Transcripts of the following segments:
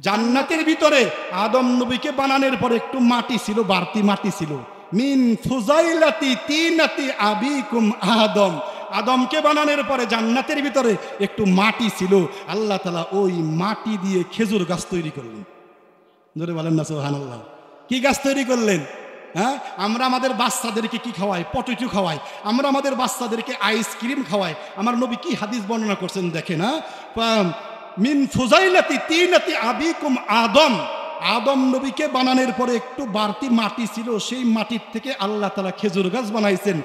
জান্নাতের ভিতরে আদম নবীকে বানানোর পরে একটু মাটি ছিল, বাড়তি মাটি ছিল। মিন ফুজাইলাতি তিনাতি আবিকুম আদম, আদমকে বানানোর পরে জান্নাতের ভিতরে একটু মাটি ছিল। আল্লাহ তাআলা ওই মাটি দিয়ে খেজুর গাছ তৈরি করলেন। জোরে বলেন না সুবহানাল্লাহ। কি গাছ তৈরি করলেন? হ্যাঁ, আমরা আমাদের বাচ্চাদেরকে কি খাওয়াই? পটেটো খাওয়াই। আমরা আমাদের বাচ্চাদেরকে আইসক্রিম খাওয়াই। আমার নবী কি হাদিস বর্ণনা করছেন দেখেন। হ্যাঁ, মিন ফুজাইলাতি তিনাতি আবিকুম আদম, আদম নবীকে বানানোর পরে একটু বাড়তি মাটি ছিল, সেই মাটির থেকে আল্লাহ তাআলা খেজুর গাছ বানাইছেন।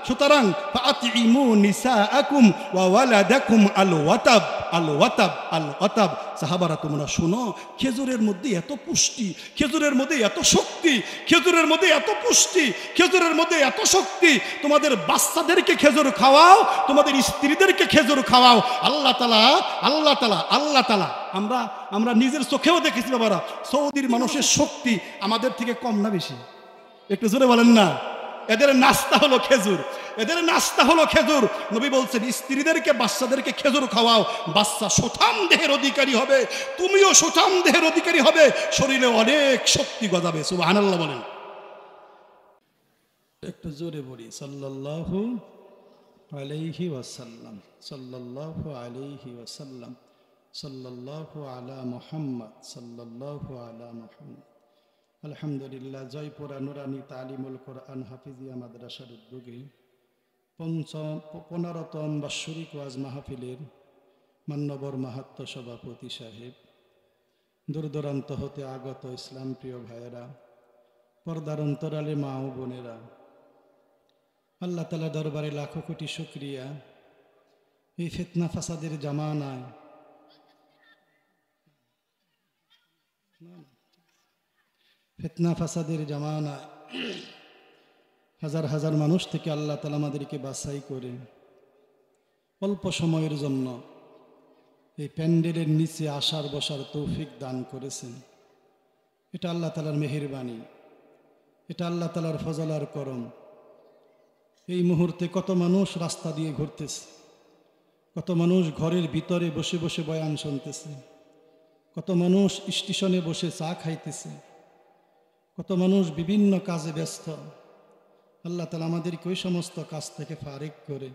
সুতরাং ফাতিমু নিসাআকুম ওয়া ওয়ালাদাকুম আল ওয়াতাব আল ওয়াতাব আল ওয়াতাব। সাহাবারা তোমরা শোনো, খেজুরের মধ্যে এত পুষ্টি, খেজুরের মধ্যে এত শক্তি, খেজুরের মধ্যে এত পুষ্টি, খেজুরের মধ্যে এত শক্তি। তোমাদের বাচ্চাদেরকে খেজুর খাওয়াও, তোমাদের স্ত্রীদেরকে খেজুর খাওয়াও। আল্লাহ তাআলা আল্লাহ তাআলা আল্লাহ তাআলা আমরা নিজের চোখেও দেখেছি বাবারা, সৌদির মানুষের শক্তি আমাদের থেকে কম না বেশি? একটু জোরে বলেন না। এদের নাস্তা হলো খেজুর, এদের নাস্তা হলো খেজুর। নবী বলছেন স্ত্রীদেরকে বাচ্চাদেরকে খেজুর খাওয়াও, বাচ্চা সুঠাম দেহের অধিকারী হবে, তুমিও সুঠাম দেহের অধিকারী হবে, শরীরে অনেক শক্তি গজাবে। সুবহানাল্লাহ বলেন। একটু জোরে বলি সাল্লাল্লাহু আলাইহি ওয়াসাল্লাম, সাল্লাল্লাহু আলাইহি ওয়াসাল্লাম, সাল্লাল্লাহু আলা মুহাম্মদ, সাল্লাল্লাহু আলা মুহাম্মদ। আলহামদুলিল্লাহ। জয়পুরা নুরানি তালিমুল কোরআন হাফিজিয়া মাদ্রাসার উদ্যোগে 15তম বাৎসরিক ওয়াজ মাহফিলের মান্যবর মাহাত্ম সভাপতি সাহেব, দূর দূরান্ত হতে আগত ইসলাম প্রিয় ভাইয়েরা, পর্দার অন্তরালে মা ও বোনেরা, আল্লাহ তাআলা দরবারে লাখো কোটি শুকরিয়া। এই ফিতনা ফাসাদের জামানায় হাজার হাজার মানুষ থেকে আল্লাহ তাআলা আমাদেরকে বাছাই করে অল্প সময়ের জন্য এই প্যান্ডেলের নিচে আসার বসার তৌফিক দান করেছেন। এটা আল্লাহ তাআলার মেহেরবানি, এটা আল্লাহ তাআলার ফজল আর করম। এই মুহূর্তে কত মানুষ রাস্তা দিয়ে ঘুরতেছে, কত মানুষ ঘরের ভিতরে বসে বসে বয়ান শুনতেছে, কত মানুষ স্টেশনে বসে চা খাইতেছে, কত মানুষ বিভিন্ন কাজে ব্যস্ত। আল্লাহ তাআলা আমাদেরকে ওই সমস্ত কাজ থেকে ফারিক করে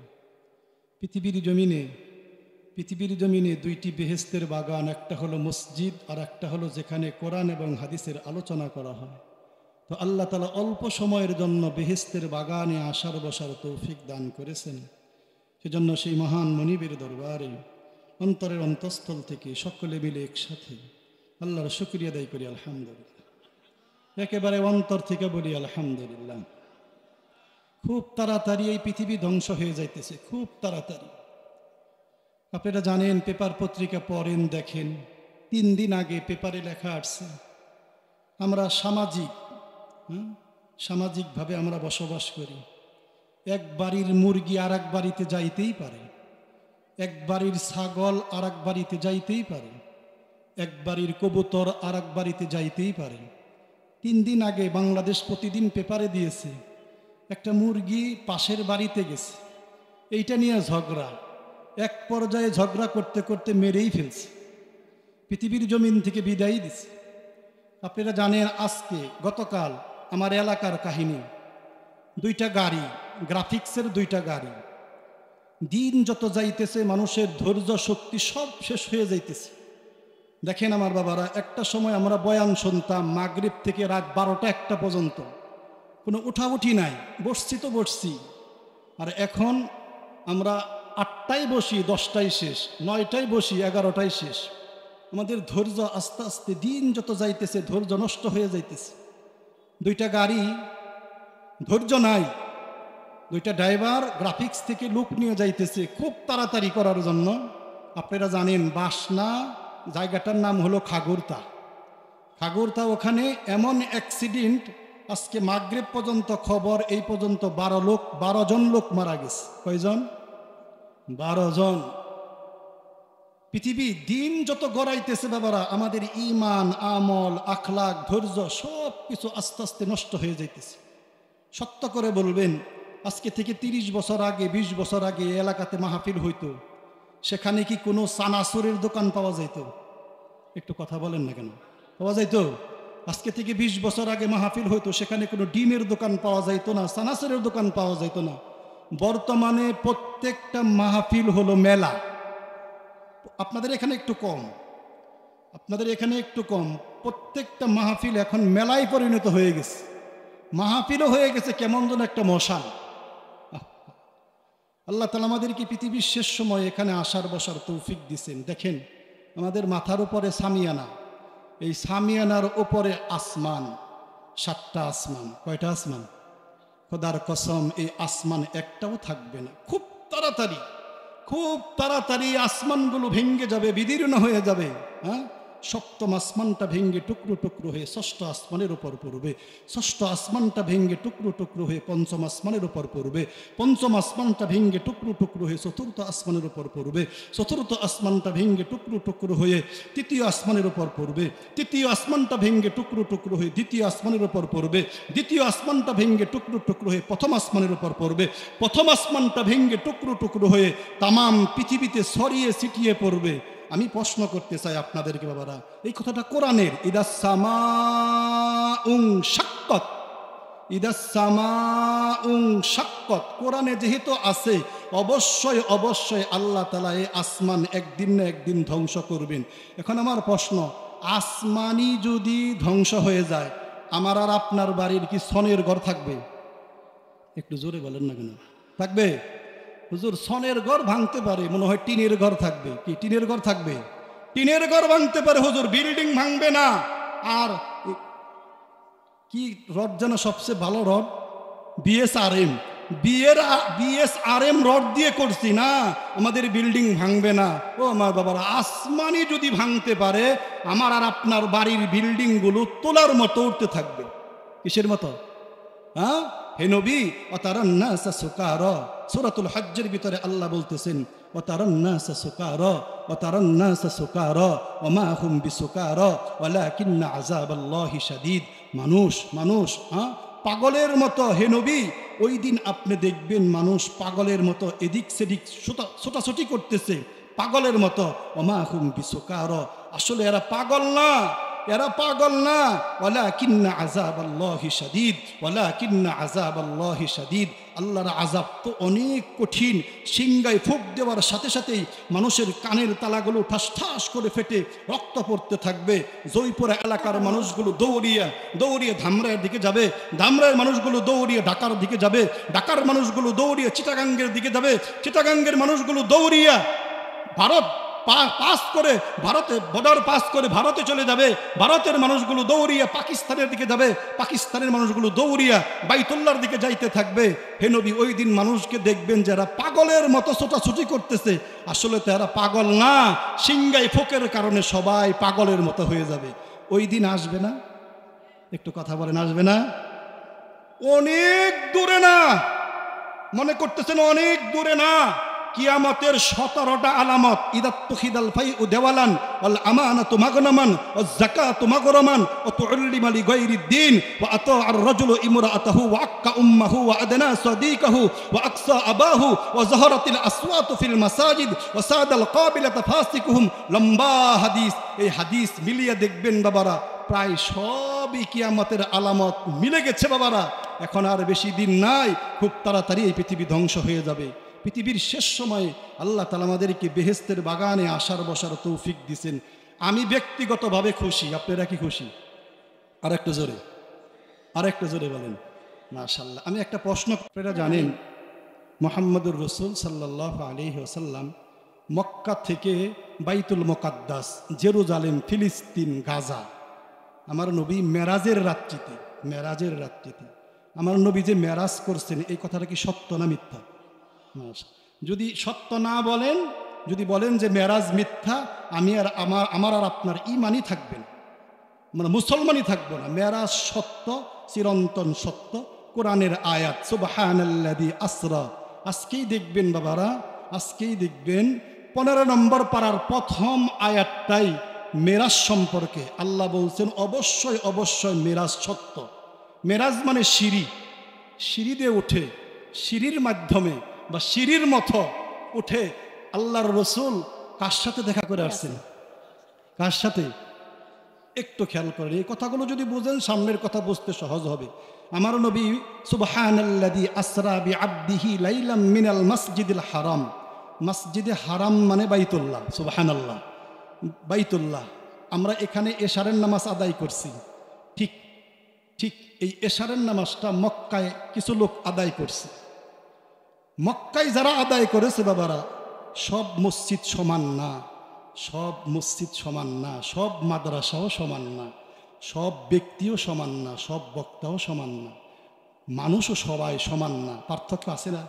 পৃথিবীর জমিনে দুইটি বেহেশতের বাগান, একটা হলো মসজিদ আর একটা হলো যেখানে কোরআন এবং হাদিসের আলোচনা করা হয়। তো আল্লাহ তাআলা অল্প সময়ের জন্য বেহেশতের বাগানে আসার বসার তৌফিক দান করেছেন। সেজন্য সেই মহান মনিবের দরবারে অন্তরের অন্তঃস্থল থেকে সকলে মিলে একসাথে আল্লাহর শুকরিয়া আদায় করি আলহামদুলিল্লাহ। একেবারে অন্তর থেকে বলি আলহামদুলিল্লাহ। খুব তাড়াতাড়ি এই পৃথিবী ধ্বংস হয়ে যাইতেছে, খুব তাড়াতাড়ি। আপনারা জানেন, পেপার পত্রিকা পড়েন, দেখেন, 3 দিন আগে পেপারে লেখা আসছে আমরা সামাজিকভাবে আমরা বসবাস করি। এক বাড়ির মুরগি আর এক বাড়িতে যাইতেই পারে, এক বাড়ির ছাগল আর এক বাড়িতে যাইতেই পারে, এক বাড়ির কবুতর আর এক বাড়িতে যাইতেই পারে। 3 দিন আগে বাংলাদেশ প্রতিদিন পেপারে দিয়েছে একটা মুরগি পাশের বাড়িতে গেছে, এইটা নিয়ে ঝগড়া, এক পর্যায়ে ঝগড়া করতে করতে মেরেই ফেলছে, পৃথিবীর জমিন থেকে বিদায় দিছে। আপনারা জানেন, গতকাল আমার এলাকার কাহিনী, 2টা গাড়ি, গ্রাফিক্সের 2টা গাড়ি, দিন যত যাইতেছে মানুষের ধৈর্য শক্তি সব শেষ হয়ে যাইতেছে। দেখেন আমার বাবারা, একটা সময় আমরা বয়ান শুনতাম মাগরিব থেকে রাত 12টা-1টা পর্যন্ত, কোনো উঠাউঠি নাই, বসছি তো বসছি। আর এখন আমরা 8টায় বসি, 10টায় শেষ, 9টায় বসি, 11টায় শেষ। আমাদের ধৈর্য আস্তে আস্তে দিন যত যাইতেছে ধৈর্য নষ্ট হয়ে যাইতেছে। 2টা গাড়ি, ধৈর্য নাই, 2টা ড্রাইভার গ্রাফিক্স থেকে লোক নিয়ে যাইতেছে খুব তাড়াতাড়ি করার জন্য। আপনারা জানেন বাসনা জায়গাটার নাম হলো খাগড়তা। ওখানে এমন অ্যাক্সিডেন্ট, আজকে মাগরিব পর্যন্ত খবর, এই পর্যন্ত 12 জন লোক মারা গেছে। কয়জন? 12 জন। পৃথিবী দিন যত গড়াইতেছে বাবারা, আমাদের ঈমান, আমল, আখলাক, ধৈর্য সব কিছু আস্তে আস্তে নষ্ট হয়ে যাইতেছে। সত্য করে বলবেন, আজকে থেকে 30 বছর আগে, 20 বছর আগে এলাকাতে মাহফিল হইতো, সেখানে কি কোনো চানাচুরের দোকান পাওয়া যেত? একটু কথা বলেন না কেন? পাওয়া যাইতো? আজকে থেকে 20 বছর আগে মাহফিল হইতো, সেখানে কোনো ডিমের দোকান পাওয়া যাইতো না, সানাসের দোকান পাওয়া যাইতো না। বর্তমানে প্রত্যেকটা মাহফিল হলো মেলা। আপনাদের এখানে একটু কম, আপনাদের এখানে একটু কম। প্রত্যেকটা মাহফিল এখন মেলায় পরিণত হয়ে গেছে। মাহফিলও হয়ে গেছে কেমন যেন একটা মশাল। আল্লাহ তাআলা আমাদেরকে পৃথিবীর শেষ সময় এখানে আসার বসার তৌফিক দিছেন। দেখেন আমাদের মাথার উপরে সামিয়ানা, এই সামিয়ানার উপরে আসমান, 7টা আসমান। কয়টা আসমান? খোদার কসম এই আসমান একটাও থাকবে না। খুব তাড়াতাড়ি আসমানগুলো ভেঙে যাবে, বিদীর্ণ হয়ে যাবে। হ্যাঁ, সপ্তম আসমানটা ভেঙে টুকরো টুকরো হয়ে ষষ্ঠ আসমানের উপর পড়বে, ষষ্ঠ আসমানটা ভেঙে টুকরো টুকরো হয়ে পঞ্চম আসমানের উপর পড়বে, পঞ্চম আসমানটা ভেঙে টুকরো টুকরো হয়ে চতুর্থ আসমানের উপর পড়বে, চতুর্থ আসমানটা ভেঙে টুকরো টুকরো হয়ে তৃতীয় আসমানের উপর পড়বে, তৃতীয় আসমানটা ভেঙে টুকরো টুকরো হয়ে দ্বিতীয় আসমানের উপর পড়বে, দ্বিতীয় আসমানটা ভেঙে টুকরো টুকরো হয়ে প্রথম আসমানের উপর পড়বে, প্রথম আসমানটা ভেঙে টুকরো টুকরো হয়ে তামাম পৃথিবীতে ছড়িয়ে ছিটিয়ে পড়বে। আমি প্রশ্ন করতে চাই আপনাদেরকে বাবারা, এই কথাটা কোরআনের। ইদাস সামাউন শাক্কাত, ইদাস সামাউন শাক্কাত, কোরআনে যেহেতু আছে, অবশ্যই অবশ্যই আল্লাহ তাআলা এই আসমান একদিন না একদিন ধ্বংস করবেন। এখন আমার প্রশ্ন, আসমানই যদি ধ্বংস হয়ে যায়, আমার আর আপনার বাড়ির কি সনের ঘর থাকবে? একটু জোরে বলেন না কেন? থাকবে? হুজুর সনের ঘর ভাঙতে পারে, মনে হয় টিনের ঘর থাকবে। কি টিনের ঘর থাকবে? টিনের ঘর ভাঙতে পারে হুজুর, বিল্ডিং ভাঙবে না। আর কি রড যেন সবচেয়ে ভালো রড? বিএসআরএম, বিএসআরএম রড দিয়ে করছি না, আমাদের বিল্ডিং ভাঙবে না। ও আমার বাবারা, আসমানই যদি ভাঙতে পারে, আমার আর আপনার বাড়ির বিল্ডিংগুলো তোলার মতো উঠতে থাকবে। কিসের মতো? হ্যাঁ, হে নবী, ওয়াতারান নাসা সুকারা, সূরাতুল হজ্জের ভিতরে আল্লাহ বলতেছেন ওয়াতারান নাসা সুকারা, ওয়াতারান নাসা সুকারা ওয়া মা হুম বিসুকারা ওয়ালাকিন্না আযাবাল্লাহি শাদীদ। মানুষ পাগলের মতো, হে নবী, ওই দিন আপনি দেখবেন মানুষ পাগলের মতো এদিক সেদিক ছোটাছুটি করতেছে, পাগলের মতো। ওয়া মা হুম বিসুকারা, আসলে এরা পাগল না, এরা পাগল না। ওয়ালাকিন্না আযাবাল্লাহি শাদীদ, ওয়ালাকিন্না আযাবাল্লাহি শাদীদ। আল্লাহর আযাব তো অনেক কঠিন। সিংগায় ফুঁক দেওয়ার সাথে সাথেই মানুষের কানের তালাগুলো ঠাস ঠাস করে ফেটে রক্ত পড়তে থাকবে। জয়পুরা এলাকার মানুষগুলো দৌড়িয়ে ধামরাইয়ের দিকে যাবে, ধামরাইয়ের মানুষগুলো দৌড়িয়ে ঢাকার দিকে যাবে, ঢাকার মানুষগুলো দৌড়িয়ে চিটাগাঙ্গের দিকে যাবে, চিটাগাঙ্গের মানুষগুলো দৌড়িয়ে ভারত পাস করে, ভারতে বর্ডার পাস করে ভারতে চলে যাবে, ভারতের মানুষগুলো দৌড়িয়া পাকিস্তানের দিকে যাবে, পাকিস্তানের মানুষগুলো দৌড়িয়া বাইতুল্লাহর দিকে যাইতে থাকবে। হে নবী, ওই দিন মানুষকে দেখবেন যারা পাগলের মতো ছোটাছুটি করতেছে, আসলে তো এরা পাগল না, সিংগাই ফোকের কারণে সবাই পাগলের মতো হয়ে যাবে। ওই দিন আসবে না? একটু কথা বলেন, আসবে না? অনেক দূরে না, মনে করতেছেন অনেক দূরে না। কিয়ামতের 17টা আলামত। ইদা তুখিদাল ফাইউ দেওয়ালান ওয়াল আমানাতু মাগনামান ওয়াজ যাকাতু মাগরামান ওয়া তুউল্লিমা লিগাইরিদ্দিন ওয়া আতাআর রাজুলু ইমরাআতাহু ওয়া আক্কা উম্মাহু ওয়া আদনা সাদীকাহু ওয়া আকসা আবাহু ওয়া যাহারাতিল আসওয়াতু ফিল মাসাজিদ ওয়া সাদাল কাবিলাতা ফাসিকুহুম। লম্বা হাদিস। এই হাদিস মিলিয়ে দেখবেন বাবারা, প্রায় সবই কিয়ামতের আলামত মিলে গেছে বাবারা। এখন আর বেশি দিন নাই, খুব তাড়াতাড়ি এই পৃথিবী ধ্বংস হয়ে যাবে। পৃথিবীর শেষ সময়ে আল্লাহ তাআলা আমাদেরকে বেহেশতের বাগানে আসার বসার তৌফিক দিয়েছেন। আমি ব্যক্তিগতভাবে খুশি, আপনারা কি খুশি? আর একটু জোরে বলেন মাশাআল্লাহ। আমি একটা প্রশ্ন, আপনারা জানেন মুহাম্মদুর রাসূল সাল্লাল্লাহু আলাইহি ওয়াসাল্লাম মক্কা থেকে বাইতুল মুকাদ্দাস, জেরুজালেম, ফিলিস্তিন, গাজা, আমার নবী মেরাজের রাত্রিতে আমার নবী যে মেরাজ করছেন, এই কথাটা কি সত্য না মিথ্যা? যদি সত্য না বলেন, যদি বলেন যে মেরাজ মিথ্যা, আমি আর আমার আর আপনার ঈমানই থাকবে না, মানে মুসলমানই থাকবো না। মেরাজ সত্য, চিরন্তন সত্য, কোরআনের আয়াত। সুবহানাল্লাযী আসরা। আজকেই দেখবেন বাবারা, আজকেই দেখবেন 15 নম্বর পারার প্রথম আয়াতটাই মেরাজ সম্পর্কে। আল্লাহ বলছেন অবশ্যই অবশ্যই মেরাজ সত্য। মেরাজ মানে সিঁড়ি দিয়ে উঠে, সিঁড়ির মাধ্যমে বা সিঁড়ির মতো উঠে আল্লাহর রসুল কার সাথে দেখা করে আসছেন? কার সাথে? একটু খেয়াল করেন, এই কথাগুলো যদি বুঝেন সামনের কথা বুঝতে সহজ হবে। আমার নবী সুবহানাল্লাযী আসরা বিআবদিহি লাইলাম মিনাল মাসজিদিল হারাম, মসজিদে হারাম মানে বাইতুল্লাহ, সুবহানাল্লাহ, বাইতুল্লাহ। আমরা এখানে এশারের নামাজ আদায় করছি, ঠিক ঠিক এই এশারের নামাজটা মক্কায় কিছু লোক আদায় করছে। মক্কায় যারা আদায় করেছে বাবারা, সব মসজিদ সমান না, সব মসজিদ সমান না, সব মাদ্রাসাও সমান না, সব ব্যক্তিও সমান না, সব বক্তাও সমান না, মানুষও সবাই সমান না, পার্থক্য আছে না?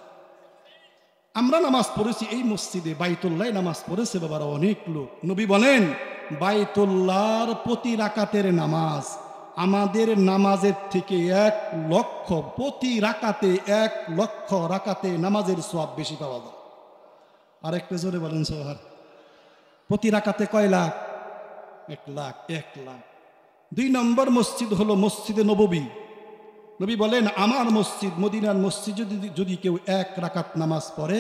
আমরা নামাজ পড়েছি এই মসজিদে, বাইতুল্লাহ নামাজ পড়েছে বাবারা অনেক লোক। নবী বলেন বাইতুল্লাহর প্রতি রাকাতের নামাজ আমাদের নামাজের থেকে 1 লক্ষ, প্রতি রাকাতে 1 লক্ষ রাকাতে নামাজের সওয়াব বেশি পাওয়া যায়। আর একটু জোরে বলেন সোহার। প্রতি রাকাতে কয় লাখ? 1 লাখ, 1 লাখ। 2 নম্বর মসজিদ হলো মসজিদে নববী। নবী বলেন আমার মসজিদ, মদিনার মসজিদ যদি কেউ 1 রাকাত নামাজ পড়ে,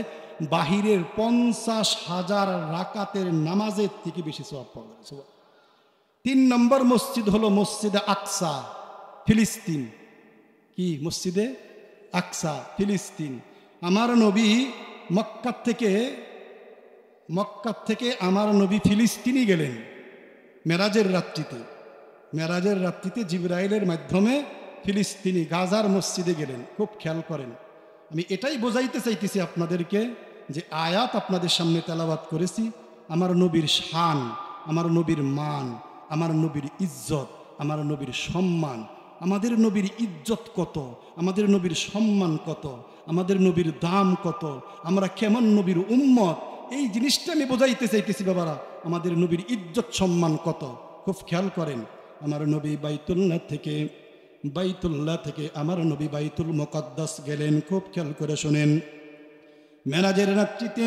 বাহিরের 50,000 রাকাতের নামাজের থেকে বেশি সওয়াব পাওয়া যায়। 3 নম্বর মসজিদ হলো মসজিদে আকসা, ফিলিস্তিন। কি মসজিদে আকসা, ফিলিস্তিন। আমার নবী মক্কা থেকে আমার নবী ফিলিস্তিনি গেলেন মেরাজের রাত্রিতে। মেরাজের রাত্রিতে জিবরাইলের মাধ্যমে ফিলিস্তিনি গাজার মসজিদে গেলেন। খুব খেয়াল করেন, আমি এটাই বোঝাইতে চাইতেছি আপনাদেরকে যে আয়াত আপনাদের সামনে তেলাওয়াত করেছি, আমার নবীর শান, আমার নবীর মান, আমার নবীর ইজ্জত, আমার নবীর সম্মান। আমাদের নবীর ইজ্জত কত, আমাদের নবীর সম্মান কত, আমাদের নবীর দাম কত, আমরা কেমন নবীর উম্মত, এই জিনিসটা আমি বোঝাইতে চাইতেছি বাবারা। আমাদের নবীর ইজ্জত সম্মান কত, খুব খেয়াল করেন। আমার নবী বাইতুল্লাহ থেকে আমার নবী বাইতুল মুকাদ্দাস গেলেন। খুব খেয়াল করে শোনেন, মেরাজের রাত্রিতে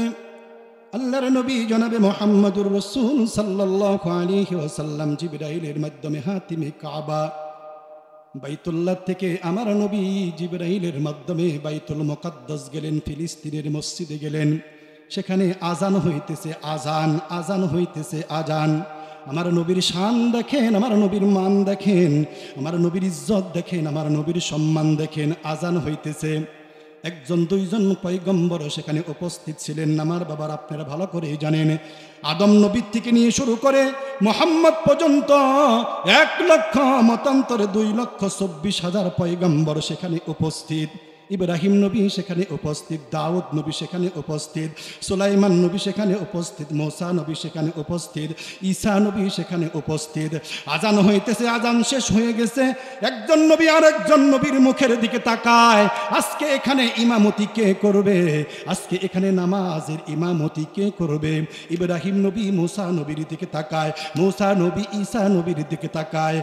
আল্লাহর নবী জনাবে মুহাম্মদুর রাসূল সাল্লাল্লাহু আলাইহি ওয়াসাল্লাম জিবরাইলের মাধ্যমে হাতিমে কাবা, বাইতুল্লাহ থেকে আমার নবী জিবরাইলের মাধ্যমে বাইতুল মুকাদ্দাস গেলেন, ফিলিস্তিনের মসজিদে গেলেন। সেখানে আজান হইতেছে, আজান হইতেছে, আজান। আমার নবীর শান দেখেন, আমার নবীর মান দেখেন, আমার নবীর ইজ্জত দেখেন, আমার নবীর সম্মান দেখেন। আজান হইতেছে, 1-2 পয়গম্বর সেখানে উপস্থিত ছিলেন। আমার বাবার আপনারা ভালো করেই জানেন, আদম নবীর থেকে নিয়ে শুরু করে মুহাম্মদ পর্যন্ত 1 লক্ষ মতান্তরে 2,24,000 পয়গম্বর সেখানে উপস্থিত। ইব্রাহিম নবী সেখানে উপস্থিত, দাউদ নবী সেখানে উপস্থিত, সুলাইমান নবী সেখানে উপস্থিত, মুসা নবী সেখানে উপস্থিত, ঈসা নবী সেখানে উপস্থিত। আজান হইতেছে, আজান শেষ হয়ে গেছে। একজন নবী আর একজন নবীর মুখের দিকে তাকায়, আজকে এখানে ইমামতি কে করবে, আজকে এখানে নামাজের ইমামতি কে করবে। ইব্রাহিম নবী মুসা নবীর দিকে তাকায়, মুসা নবী ঈসা নবীর দিকে তাকায়,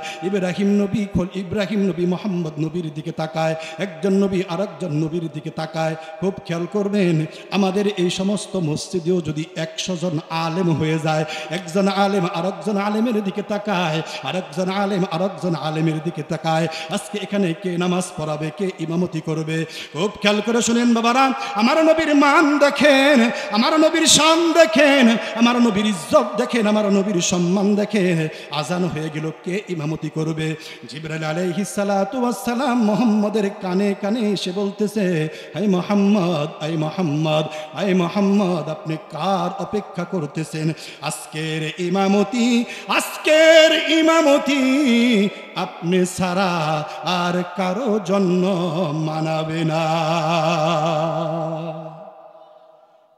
ইব্রাহিম নবী মুহাম্মদ নবীর দিকে তাকায়, একজন নবী আর একজন নবীর দিকে তাকায়। খুব খেয়াল করবেন, আমাদের এই সমস্ত মসজিদেও যদি 100 জন আলেম হয়ে যায়, একজন আলেম আরেকজন আলেমের দিকে তাকায়, আরেকজন আলেম আরেকজন আলেমের দিকে তাকায়, আজকে এখানে কে নামাজ পড়াবে, কে ইমামতি করবে? খুব খেয়াল করে শুনেন বাবারা, আমার নবীর মান দেখেন, আমার নবীর শান দেখেন, আমার নবীর ইজ্জত দেখেন, আমার নবীর সম্মান দেখেন। আজান হয়ে গেল, কে ইমামতি করবে? জিবরাইল আলাইহিস সালাতু ওয়াস সালাম মুহাম্মদের কানে কানে এসে বলতেছে, হাই মোহাম্মদ, আই মোহাম্মদ, আই মোহাম্মদ, আপনি কার অপেক্ষা করতেছেন? আজকের ইমামতি আপনি ছাড়া আর কারো জন্য মানাবে না।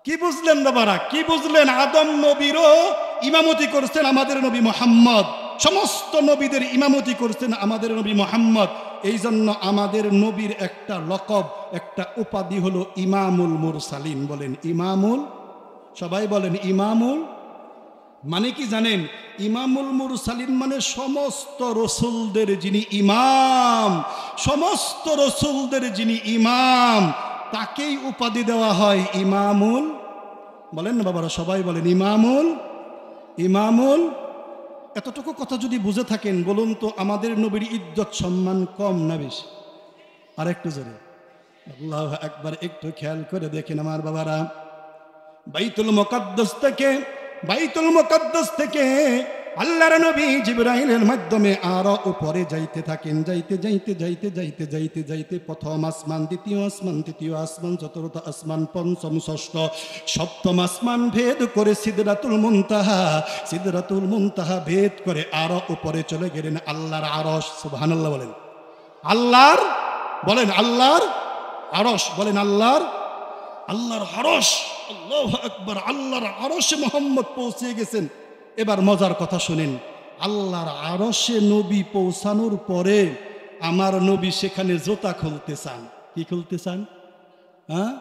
কি বুঝলেন বাবারা, কি বুঝলেন? আদম নবীরও ইমামতি করছেন আমাদের নবী মুহাম্মদ, সমস্ত নবীদের ইমামতি করছেন আমাদের নবী মুহাম্মদ। এই জন্য আমাদের নবীর একটা লকব, একটা উপাধি হলো ইমামুল মুরসালিন। বলেন ইমামুল, সবাই বলেন ইমামুল। মানে কি জানেন? ইমামুল মুরসালিন মানে সমস্ত রসুলদের যিনি ইমাম, সমস্ত রসুলদের যিনি ইমাম, তাকেই উপাধি দেওয়া হয় ইমামুল। বলেন না বাবারা, সবাই বলেন ইমামুল। এতটুকু কথা যদি বুঝে থাকেন, বলুন তো আমাদের নবীর ইজ্জত সম্মান কম না বেশি? আর একটু জোরে আল্লাহু আকবার। একটু খেয়াল করে দেখেন আমার বাবারা, বাইতুল মুকাদ্দাস থেকে আল্লাহর নবী জিবরাইলের মাধ্যমে আরো উপরে যাইতে থাকেন, যাইতে যাইতে যাইতে যাইতে যাইতে যাইতে প্রথম আসমান, দ্বিতীয় আসমান, তৃতীয় আসমান, চতুর্থ আসমান, পঞ্চম, ষষ্ঠ, সপ্তম আসমান ভেদ করে সিদরাতুল মুনতাহা, সিদরাতুল মুনতাহা ভেদ করে আরো উপরে চলে গেলেন আল্লাহর আরশ। সুবহানাল্লাহ বলেন। আল্লাহর বলেন, আল্লাহর আরশ বলেন, আল্লাহর আরশ। আল্লাহু আকবার। আল্লাহর আরশে মুহাম্মদ পৌঁছে গেছেন। এবার মজার কথা শুনেন, আল্লাহর আরশে নবী পৌঁছানোর পরে আমার নবী সেখানে জুতা খুলতে চান। কি খুলতে চান? হ্যাঁ,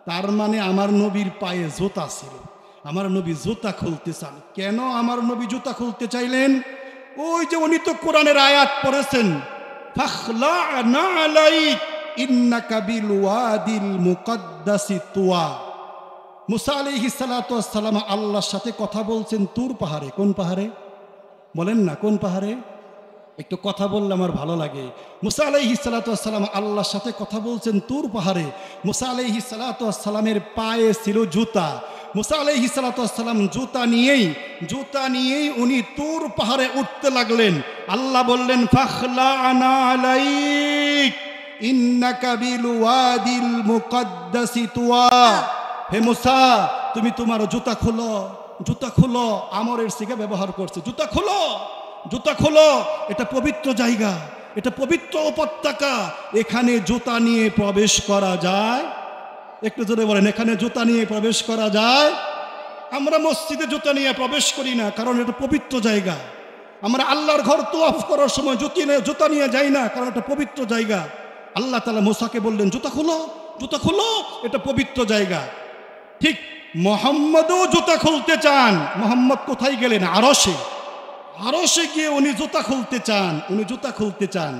তার মানে আমার নবীর পায়ে জুতা ছিল, আমার নবী জুতা খুলতে চান। কেন আমার নবী জুতা খুলতে চাইলেন? ওই যে উনি তো কোরআনের আয়াত পড়েছেন, ফাখলা নালাইক ইন্নাকা বিল ওয়াদিল মুকদ্দাসি তুয়া। মুসা আলাইহিস সালাতু ওয়াস সালাম আল্লাহর সাথে কথা বলছেন তুর পাহাড়ে। কোন পাহাড়ে বলেন না, কোন পাহাড়ে? একটু কথা বললে আমার ভালো লাগে। মুসা আলাইহিস সালাতু ওয়াস সালাম আল্লাহর সাথে কথা বলছেন তুর পাহাড়ে। মুসা আলাইহিস সালাতু ওয়াস সালামের পায়ে ছিল জুতা। মুসা আলাইহিস সালাতু ওয়াস সালাম জুতা নিয়েই উনি তুর পাহাড়ে উঠতে লাগলেন। আল্লাহ বললেন, ফাখলা নালাইক ইন্নাকা বিল ওয়াদিল মুকদ্দাসি তুয়া। হে মুসা, তুমি তোমার জুতা খোলো, জুতা খোলো। আমরের সিগা ব্যবহার করছে, জুতা খোলো, জুতা খোলো। এটা পবিত্র জায়গা, এটা পবিত্র উপত্যকা, এখানে জুতা নিয়ে প্রবেশ করা যায়? একটু জোরে বলেন, এখানে জুতা নিয়ে প্রবেশ করা যায়? আমরা মসজিদে জুতা নিয়ে প্রবেশ করি না, কারণ এটা পবিত্র জায়গা। আমরা আল্লাহর ঘর তওয়াফ করার সময় জুতা নিয়ে যাই না, কারণ এটা পবিত্র জায়গা। আল্লাহ তাআলা মুসাকে বললেন, জুতা খুলো, জুতা খুলো, এটা পবিত্র জায়গা। ঠিক মুহাম্মদও জুতা খুলতে চান। মুহাম্মদ কোথায় গেলেন? আরশে। আরশে গিয়ে উনি জুতা খুলতে চান, উনি জুতা খুলতে চান।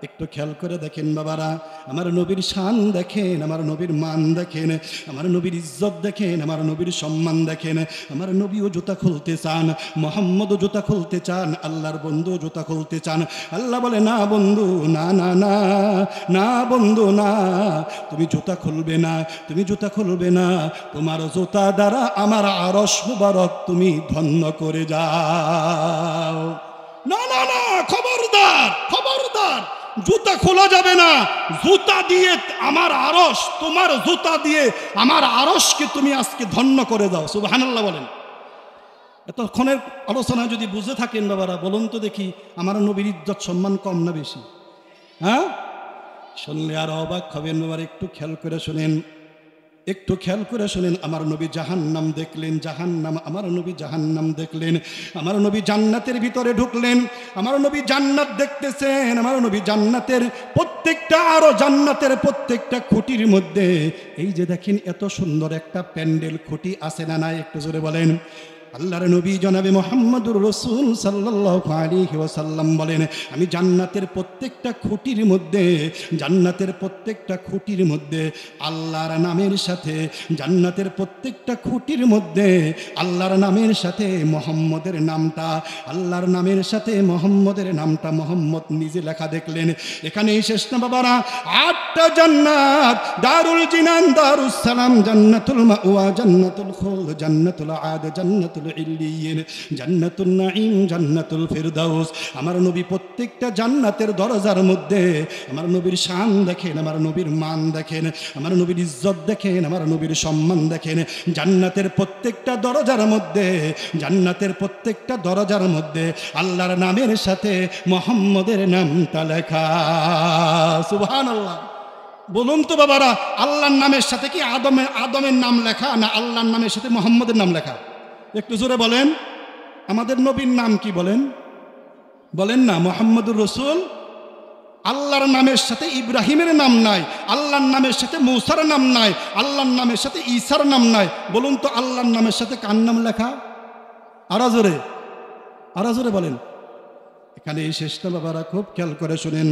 একটু খেয়াল করে দেখেন বাবারা, আমার নবীর শান দেখেন, আমার নবীর মান দেখেন, আমার নবীর ইজ্জত দেখেন, আমার নবীর সম্মান দেখেন। আমার নবীও জুতা খুলতে চান, মুহাম্মদও জুতা খুলতে চান, আল্লাহর বন্ধু জুতা খুলতে চান। আল্লাহ বলে, না বন্ধু, না না না না বন্ধু, না, তুমি জুতা খুলবে না, তুমি জুতা খুলবে না। তোমার জুতা দ্বারা আমার আরশ মুবারক তুমি ধন্য করে যাও। না না না, খবরদার, খবরদার, জুতা খোলা যাবে না। জুতা দিয়ে আমার আরশ, তোমার জুতা দিয়ে আমার আরশকে তুমি আজকে ধন্য করে দাও। সুবহানাল্লাহ বলেন। এতক্ষণের আলোচনা যদি বুঝে থাকেন বাবারা, বলুন তো দেখি, আমার নবীর ইজ্জত সম্মান কম না বেশি? হ্যাঁ, শুনলে আর অবাক হবেন বাবার। একটু খেয়াল করে শোনেন, একটু খেয়াল করে শোনেন। আমার নবী জাহান্নাম দেখলেন, জাহান্নাম, আমার নবী জাহান্নাম দেখলেন। আমার নবী জান্নাতের ভিতরে ঢুকলেন, আমার নবী জান্নাত দেখতেছেন। আমার নবী জান্নাতের প্রত্যেকটা, আরো জান্নাতের প্রত্যেকটা খুঁটির মধ্যে এই যে দেখেন এত সুন্দর একটা প্যান্ডেল খুঁটি আছে না নাই? একটু জোরে বলেন। আল্লাহর নবী জনাবে মুহাম্মদুর রাসূল সাল্লাল্লাহু আলাইহি ওয়াসাল্লাম বলেন, আমি জান্নাতের প্রত্যেকটা খুঁটির মধ্যে, জান্নাতের প্রত্যেকটা খুঁটির মধ্যে আল্লাহর নামের সাথে, জান্নাতের প্রত্যেকটা খুঁটির মধ্যে আল্লাহর নামের সাথে মুহাম্মদের নামটা, আল্লাহর নামের সাথে মুহাম্মদের নামটা মুহাম্মদ নিজে লেখা দেখলেন। এখানেই শেষ না বাবারা, 8টা জান্নাত, দারুল জিনান, দারুস সালাম, জান্নাতুল মাওয়া, জান্নাতুল খুলদ, জান্নাতুল আদ, জান্নাতুল ইল্লিয়িন, জান্নাতুন নাঈম, জান্নাতুল ফিরদাউস। আমার নবী প্রত্যেকটা জান্নাতের দরজার মধ্যে আমার নবীর শান দেখেন, আমার নবীর মান দেখেন, আমার নবীর ইজ্জত দেখেন, আমার নবীর সম্মান দেখেন। জান্নাতের প্রত্যেকটা দরজার মধ্যে, জান্নাতের প্রত্যেকটা দরজার মধ্যে আল্লাহর নামের সাথে মুহাম্মদের নামটা লেখা। সুবহানাল্লাহ। বলুন তো বাবারা, আল্লাহর নামের সাথে কি আদমের নাম লেখা, না আল্লাহর নামের সাথে মুহাম্মদের নাম লেখা? একটু জোরে বলেন। আমাদের নবীর নাম কি বলেন? বলেন না, মুহাম্মদুর রাসূল। আল্লাহর নামের সাথে ইব্রাহিমের নাম নাই, আল্লাহর নামের সাথে মূসার নাম নাই, আল্লাহর নামের সাথে ঈসার নাম নাই। বলুন তো আল্লাহর নামের সাথে কার নাম লেখা? আরো জোরে, আরো জোরে বলেন। এখানে এই শেষ না বাবারা, খুব খেয়াল করে শুনেন।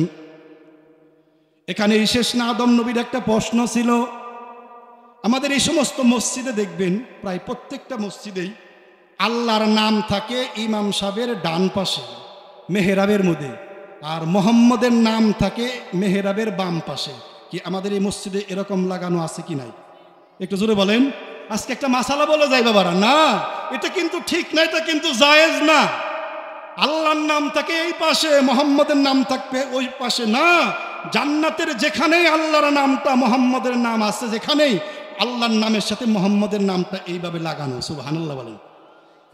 এখানে এই শেষ না, আদম নবীর একটা প্রশ্ন ছিল। আমাদের এই সমস্ত মসজিদে দেখবেন, প্রায় প্রত্যেকটা মসজিদেই আল্লাহর নাম থাকে ইমাম সাহেবের ডান পাশে মেহরাবের মধ্যে, আর মোহাম্মদের নাম থাকে মেহরাবের বাম পাশে। কি আমাদের এই মসজিদে এরকম লাগানো আছে কি নাই? একটু জোরে বলেন। আজকে একটা মাসালা বলে যায় বাবারা, না এটা কিন্তু ঠিক না, এটা কিন্তু জায়েজ না। আল্লাহর নাম থাকে এই পাশে, মোহাম্মদের নাম থাকবে ওই পাশে না। জান্নাতের যেখানেই আল্লাহর নামটা মোহাম্মদের নাম আছে, যেখানেই আল্লাহর নামের সাথে মোহাম্মদের নামটা এইভাবে লাগানো। সুবহানাল্লাহ বলেন।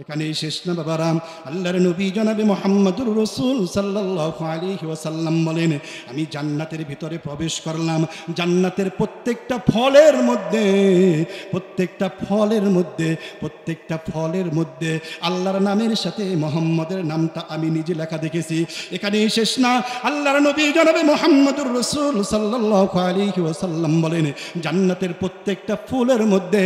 এখানেই শেষ না বাবারাম। আল্লাহর নবী জনাবে মুহাম্মদুর রাসূল সাল্লাল্লাহু আলাইহি ওয়াসাল্লাম বলেন, আমি জান্নাতের ভিতরে প্রবেশ করলাম। জান্নাতের প্রত্যেকটা ফলের মধ্যে আল্লাহর নামের সাথে মুহাম্মদের নামটা আমি নিজে লেখা দেখেছি। এখানেই শেষ না। আল্লাহর নবী জনাবে মুহাম্মদুর রাসূল সাল্লাল্লাহু আলাইহি ওয়াসাল্লাম বলেন, জান্নাতের প্রত্যেকটা ফুলের মধ্যে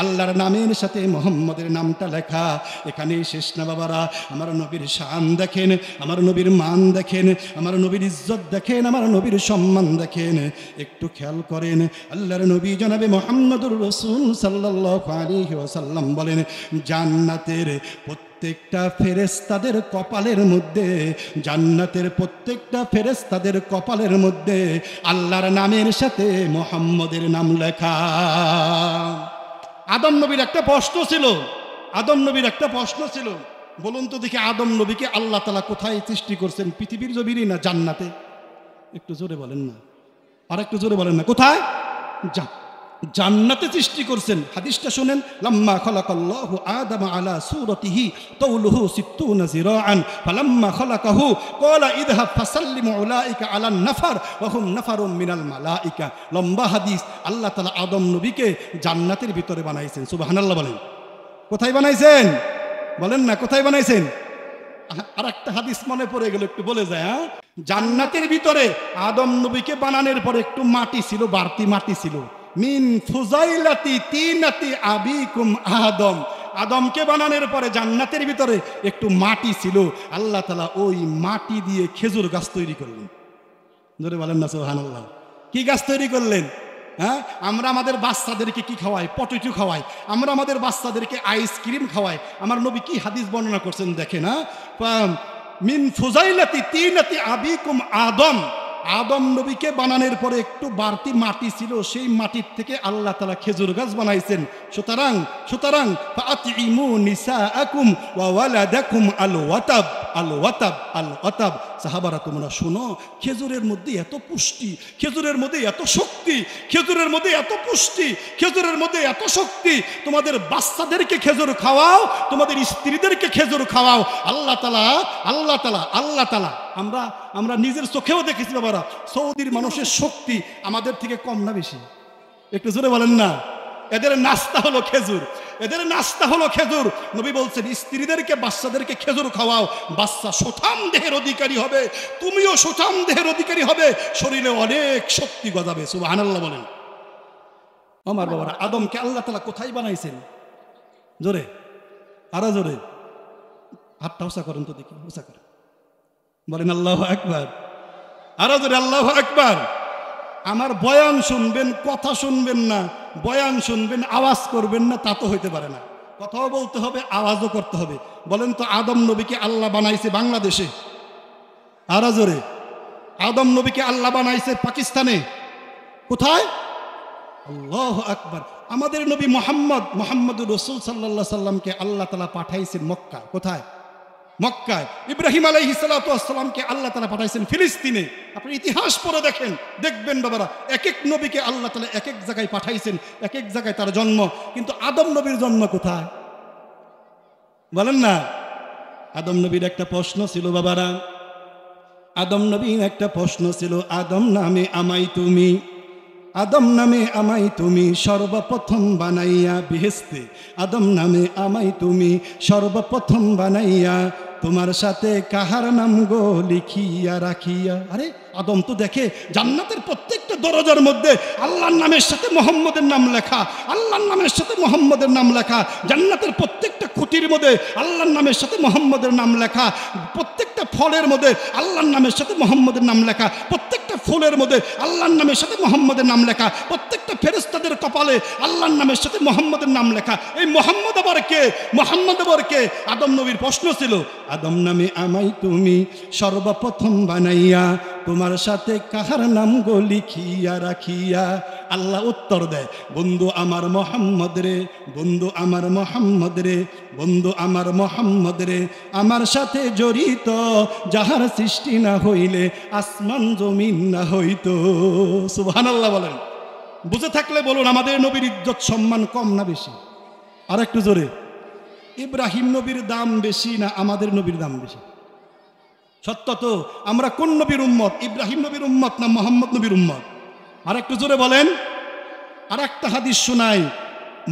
আল্লাহর নামের সাথে মুহাম্মদের নামটা লেখা। এখানেই শেষ না বাবারা। আমার নবীর শান দেখেন, আমার নবীর মান দেখেন, আমার নবীর ইজ্জত দেখেন, আমার নবীর সম্মান দেখেন। একটু খেয়াল করেন, আল্লাহর নবী জনাবে মুহাম্মদুর রাসূল সাল্লাল্লাহু আলাইহি ওয়াসাল্লাম বলেন, জান্নাতের প্রত্যেকটা ফেরেশতাদের কপালের মধ্যে, জান্নাতের প্রত্যেকটা ফেরেশতাদের কপালের মধ্যে আল্লাহর নামের সাথে মুহাম্মদের নাম লেখা। আদম নবীর একটা প্রশ্ন ছিল, বলুন তো দেখি, আদম নবীকে আল্লাহ তাআলা কোথায় সৃষ্টি করছেন? পৃথিবীর জমিনে না জান্নাতে? একটু জোরে বলেন না, আর একটু জোরে বলেন না। কোথায়? জান্নাতে সৃষ্টি করছেন। হাদিসটা শুনেন, লাম্মা খালাকাল্লাহু আদম আলা সূরাতিহি তাওলুহু 60 জিরাআন ফালাম্মা খালাকাহু ক্বালা ইযহাব ফাসাল্লিমু উলাইকা আলা নাফার ওয়া হুম নাফারুম মিনাল মালাইকা। লম্বা হাদিস। আল্লাহ তাআলা আদম নবীকে জান্নাতের ভিতরে বানাইছেন। সুবহানাল্লাহ বলেন। কোথায় বানাইছেন? বলেন না, কোথায় বানাইছেন? আর একটা হাদিস মনে পড়ে গেল, একটু বলে যায়। জান্নাতের ভিতরে আদম নবীকে বানানোর পরে একটু মাটি ছিল, বাড়তি মাটি ছিল। মিন ফুজাইলাতি তিনাতি আবিকুম আদম। আদমকে বানানোর পরে জান্নাতের ভিতরে একটু মাটি ছিল। আল্লাহ তাআলা ওই মাটি দিয়ে খেজুর গাছ তৈরি করলেন। জোরে বলেন না সুবহানাল্লাহ। কি গাছ তৈরি করলেন? আমরা আমাদের বাচ্চাদেরকে কি খাওয়াই? পটেটো খাওয়াই। আমরা আমাদের বাচ্চাদেরকে আইসক্রিম খাওয়াই। আমার নবী কি হাদিস বর্ণনা করছেন দেখেন। মিন ফুজাইলাতি তিনাতি আবিকুম আদম। আদম নবীকে বানানোর পরে একটু বাড়তি মাটি ছিল, সেই মাটির থেকে আল্লাহ তাআলা খেজুর গাছ বানাইছেন। সুতরাং ফাআতিমু নিসাআকুম ওয়া ওয়ালাদাকুম আল ওয়াতাব। সাহাবারা তোমরা শোনো, খেজুরের মধ্যে এত পুষ্টি, খেজুরের মধ্যে এত শক্তি, খেজুরের মধ্যে এত পুষ্টি, খেজুরের মধ্যে এত শক্তি। তোমাদের বাচ্চাদেরকে খেজুর খাওয়াও, তোমাদের স্ত্রীদেরকে খেজুর খাওয়াও। আল্লাহ তাআলা আমরা নিজের চোখেও দেখেছি বাবারা, সৌদির মানুষের শক্তি আমাদের থেকে কম না বেশি? একটু জোরে বলেন না। এদের নাস্তা হলো খেজুর। নবী বলছেন, স্ত্রীদেরকে বাচ্চাদেরকে খেজুর খাওয়াও, বাচ্চা সুঠাম দেহের অধিকারী হবে, তুমিও সুঠাম দেহের অধিকারী হবে, শরীরে অনেক শক্তি গজাবে। সুবহানাল্লাহ বলেন। আমার বাবারা, আদমকে আল্লাহ তাআলা কোথায় বানাইছেন? জোরে, আরো জোরে হাতটা উঁচা করেন তো দেখি, উঁচা করেন, বলেন আল্লাহু আকবার। আরো জোরে আল্লাহু আকবার। আমার বয়ান শুনবেন, কথা শুনবেন না, বয়ান শুনবেন, আওয়াজ করবেন না, তা তো হইতে পারে না। কথাও বলতে হবে, আওয়াজও করতে হবে। বলেন তো, আদম নবীকে আল্লাহ বানাইছে বাংলাদেশে? আরো জোরে। আদম নবীকে আল্লাহ বানাইছে পাকিস্তানে? কোথায়? আল্লাহু আকবার। আমাদের নবী মুহাম্মদুর রাসূল সাল্লাল্লাহু আলাইহি সাল্লামকে আল্লাহ তাআলা পাঠাইছেন মক্কা। কোথায়? মক্কায়। ইব্রাহিম আলাইহিস সালাতু ওয়াস সালামকে আল্লাহ তাআলা পাঠাইছেন ফিলিস্তিনে। আপনি ইতিহাস পড়ে দেখবেন বাবারা, এক এক নবীকে আল্লাহ তাআলা এক এক জায়গায় পাঠাইছেন, এক এক জায়গায় তার জন্ম। কিন্তু আদম নবীর জন্ম কোথায়? বলেন না। আদম নবীর একটা প্রশ্ন ছিল বাবারা, আদম নবীর একটা প্রশ্ন ছিল, আদম নামে আমায় তুমি সর্বপ্রথম বানাইয়া বেহেশতে, আদম নামে আমায় তুমি সর্বপ্রথম বানাইয়া, তোমার সাথে কাহার নাম গো লিখিয়া রাখিয়া। আরে আদম তো দেখে জান্নাতের প্রত্যেকটা দরজার মধ্যে আল্লাহর নামের সাথে মুহাম্মদের নাম লেখা, আল্লাহর নামের সাথে মুহাম্মদের নাম লেখা। জান্নাতের প্রত্যেকটা খুঁটির মধ্যে আল্লাহর নামের সাথে মুহাম্মদের নাম লেখা। প্রত্যেকটা ফলের মধ্যে আল্লাহর নামের সাথে মুহাম্মদের নাম লেখা। প্রত্যেকটা ফুলের মধ্যে আল্লাহর নামের সাথে মুহাম্মদের নাম লেখা। প্রত্যেকটা ফেরেশতাদের কপালে আল্লাহর নামের সাথে মুহাম্মদের নাম লেখা। এই মুহাম্মদ আবার কে? আদম নবীর প্রশ্ন ছিল, আদম নামে আমায় তুমি সর্বপ্রথম বানাইয়া, তোমার সাথে কাহার নাম গো লিখিয়া রাখিয়া। আল্লাহ উত্তর দেয়, বন্ধু আমার মোহাম্মদ রে, বন্ধু আমার মোহাম্মদ রে, বন্ধু আমার মোহাম্মদ রে, আমার সাথে জড়িত যাহার সৃষ্টি না হইলে আসমান জমিন না হইতো। সুবহানাল্লাহ বলেন। বুঝে থাকলে বলুন, আমাদের নবীর ইজ্জত সম্মান কম না বেশি? আর একটু জোরে, ইব্রাহিম নবীর দাম বেশি না আমাদের নবীর দাম বেশি? সত্য তো। আমরা কোন নবীর উম্মত? ইব্রাহিম নবীর উম্মত না মোহাম্মদ নবীর উম্মত? আর একটু জোরে বলেন। আর একটা হাদিস শোনাই,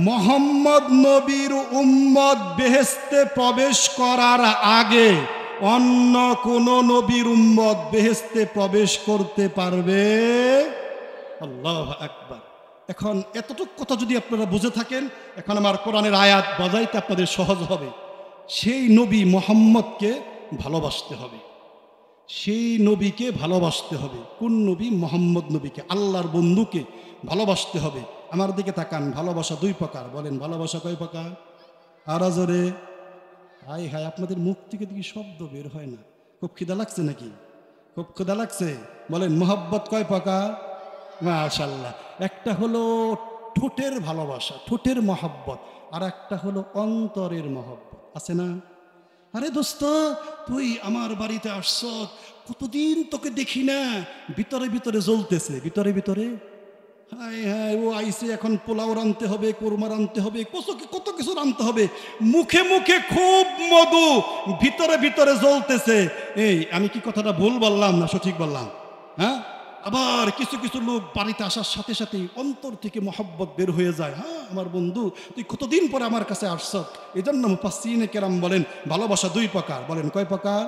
মোহাম্মদ নবীর উম্মত বেহেশতে প্রবেশ করার আগে অন্য কোন নবীর উম্মত বেহেশতে প্রবেশ করতে পারবে? আল্লাহু আকবার। এখন এতটুকু কথা যদি আপনারা বুঝে থাকেন, এখন আমার কোরআনের আয়াত বাজাইতে আপনাদের সহজ হবে। সেই নবী মোহাম্মদকে ভালোবাসতে হবে, সেই নবীকে ভালোবাসতে হবে। কোন নবী? মোহাম্মদ নবীকে, আল্লাহর বন্ধুকে ভালোবাসতে হবে। আমার দিকে তাকান, ভালোবাসা দুই প্রকার। বলেন ভালোবাসা কয় প্রকার? আর জোরে। হাই হাই, আপনাদের মুখ থেকে দেখি শব্দ বের হয় না। খুব খিদা লাগছে নাকি? খুব খিদা লাগছে? বলেন মোহাব্বত কয় প্রকার? মাশাআল্লাহ। একটা হলো ঠোঁটের ভালোবাসা, ঠোঁটের মহব্বত, আর একটা হলো অন্তরের মহব্বত। আছে না? আরে দোস্ত, তুই আমার বাড়িতে আসছ, কতদিন তোকে দেখি না, ভিতরে ভিতরে জ্বলতেছে, ভিতরে ভিতরে। হায় হায়, ও আইসে, এখন পোলাও রানতে হবে, কোরমা রানতে হবে, কত কিছু রানতে হবে, মুখে মুখে খুব মধু, ভিতরে ভিতরে জ্বলতেছে। এই আমি কি কথাটা ভুল বললাম না সঠিক বললাম? হ্যাঁ। আবার কিছু কিছু লোক বাড়িতে আসার সাথে সাথেই অন্তর থেকে মহব্বত বের হয়ে যায়। হ্যাঁ আমার বন্ধু, তুই কতদিন পরে আমার কাছে আসছ। এই জন্য মুফাসসিরিনে কেরাম বলেন ভালোবাসা দুই প্রকার। বলেন কয় প্রকার?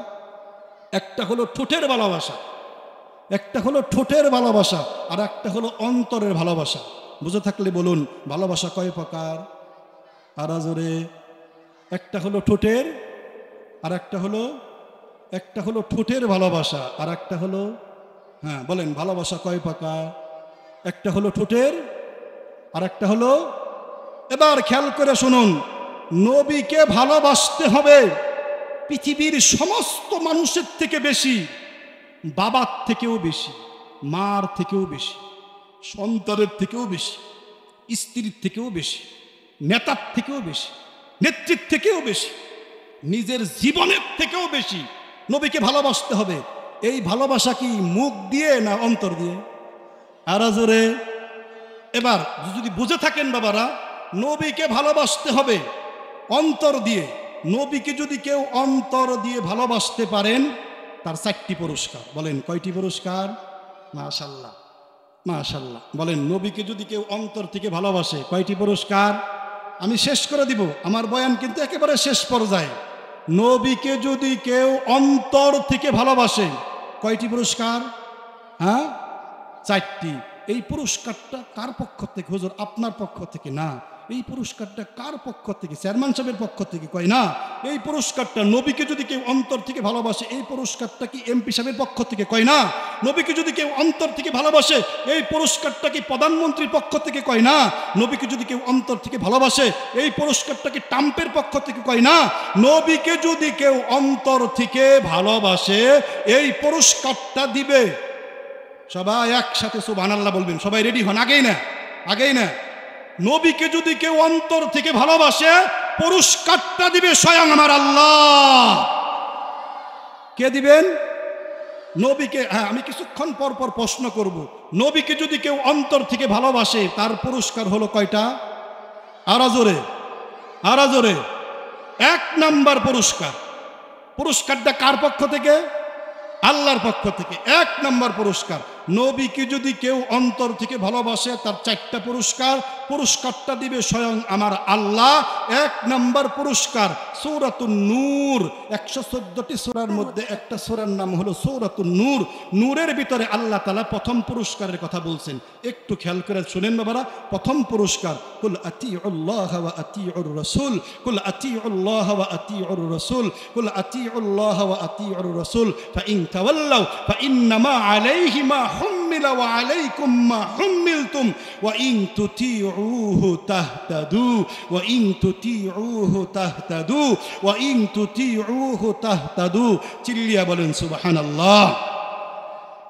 একটা হলো ঠোঁটের ভালোবাসা, একটা হলো ঠোঁটের ভালোবাসা, আর একটা হলো অন্তরের ভালোবাসা। বুঝে থাকলে বলুন ভালোবাসা কয় প্রকার? আর জোরে। একটা হলো ঠোঁটের, আর একটা হলো ঠোঁটের ভালোবাসা, আর একটা হলো, হ্যাঁ বলেন ভালোবাসা কয় প্রকার? একটা হলো ঠোঁটের, আর একটা হলো, এবার খেয়াল করে শুনুন, নবীকে ভালোবাসতে হবে পৃথিবীর সমস্ত মানুষের থেকে বেশি, বাবার থেকেও বেশি, মার থেকেও বেশি, সন্তানের থেকেও বেশি, স্ত্রীর থেকেও বেশি, নেতার থেকেও বেশি, নেত্রীর থেকেও বেশি, নিজের জীবনের থেকেও বেশি নবীকে ভালোবাসতে হবে। এই ভালোবাসা কি মুখ দিয়ে না অন্তর দিয়ে? আর জোরে। এবার যদি বুঝে থাকেন বাবারা, নবীকে ভালোবাসতে হবে অন্তর দিয়ে। নবীকে যদি কেউ অন্তর দিয়ে ভালোবাসতে পারেন, তার 4টি পুরস্কার। বলেন কয়টি পুরস্কার? মাশাআল্লাহ মাশাআল্লাহ। বলেন নবীকে যদি কেউ অন্তর থেকে ভালোবাসে, কয়টি পুরস্কার? আমি শেষ করে দিব, আমার বয়ান কিন্তু একেবারে শেষ পর্যায়ে। নবীকে যদি কেউ অন্তর থেকে ভালোবাসে, কয়টি পুরস্কার? হ্যাঁ 4টি। এই পুরস্কারটা কার পক্ষ থেকে? হুজুর আপনার পক্ষ থেকে না। এই পুরস্কারটা কার পক্ষ থেকে? চেয়ারম্যান সাহেবের পক্ষ থেকে? কয় না, এই পুরস্কারটা নবীকে যদি কেউ অন্তর থেকে ভালোবাসে, এই পুরস্কারটা কি এমপি সাহেবের পক্ষ থেকে? কয় না। নবীকে যদি কেউ অন্তর থেকে ভালোবাসে, এই পুরস্কারটা কি প্রধানমন্ত্রীর পক্ষ থেকে? কয় না। নবীকে যদি কেউ অন্তর থেকে ভালোবাসে, এই পুরস্কারটা কি ট্রাম্পের পক্ষ থেকে? কয় না। নবীকে যদি কেউ অন্তর থেকে ভালোবাসে, এই পুরস্কারটা দিবে। সবাই একসাথে সুবহানাল্লাহ বলবেন। সবাই রেডি হন, আগেই না, আগেই না। নবীকে যদি কেউ অন্তর থেকে ভালোবাসে, পুরস্কারটা দিবে স্বয়ং আমার আল্লাহ। কে দিবেন? নবীকে। হ্যাঁ, আমি কিছুক্ষণ পর পর প্রশ্ন করব। নবীকে যদি কেউ অন্তর থেকে ভালোবাসে, তার পুরস্কার হলো কয়টা? আর জোরে, আর জোরে। 1 নাম্বার পুরস্কার। পুরস্কারটা কার পক্ষ থেকে? আল্লাহর পক্ষ থেকে। 1 নাম্বার পুরস্কার। নবীকে যদি কেউ অন্তর থেকে ভালোবাসে, তার 4টা পুরস্কার। পুরস্কারটা দিবে স্বয়ং আমার আল্লাহ। 1 নাম্বার পুরস্কার সূরাতুন নূর। 114টি সূরার মধ্যে একটা সূরার নাম হলো সূরাতুন নূর। নূরের ভিতরে আল্লাহ তাআলা প্রথম পুরস্কারের কথা বলছেন। একটু খেয়াল করে শুনেন বাবারা। প্রথম পুরস্কার, কুল আতিউল্লাহ ওয়া আতিউর রাসূল, কুল আতিউল্লাহ ওয়া আতিউর রাসূল, কুল আতিউল্লাহ ওয়া আতিউর রাসূল, ফাইন তাওয়াল্লাউ ফাইন্নামা আলাইহি মা হুম্মিলা ওয়া আলাইকুম মা হুম্মিলতুম ওয়া ইন তুতিউহু তাহতাদু ওয়া ইন তুতিউহু তাহতাদু ওয়া ইন তুতিউহু তাহতাদু। চিল্লিয়া বলেন সুবহানাল্লাহ।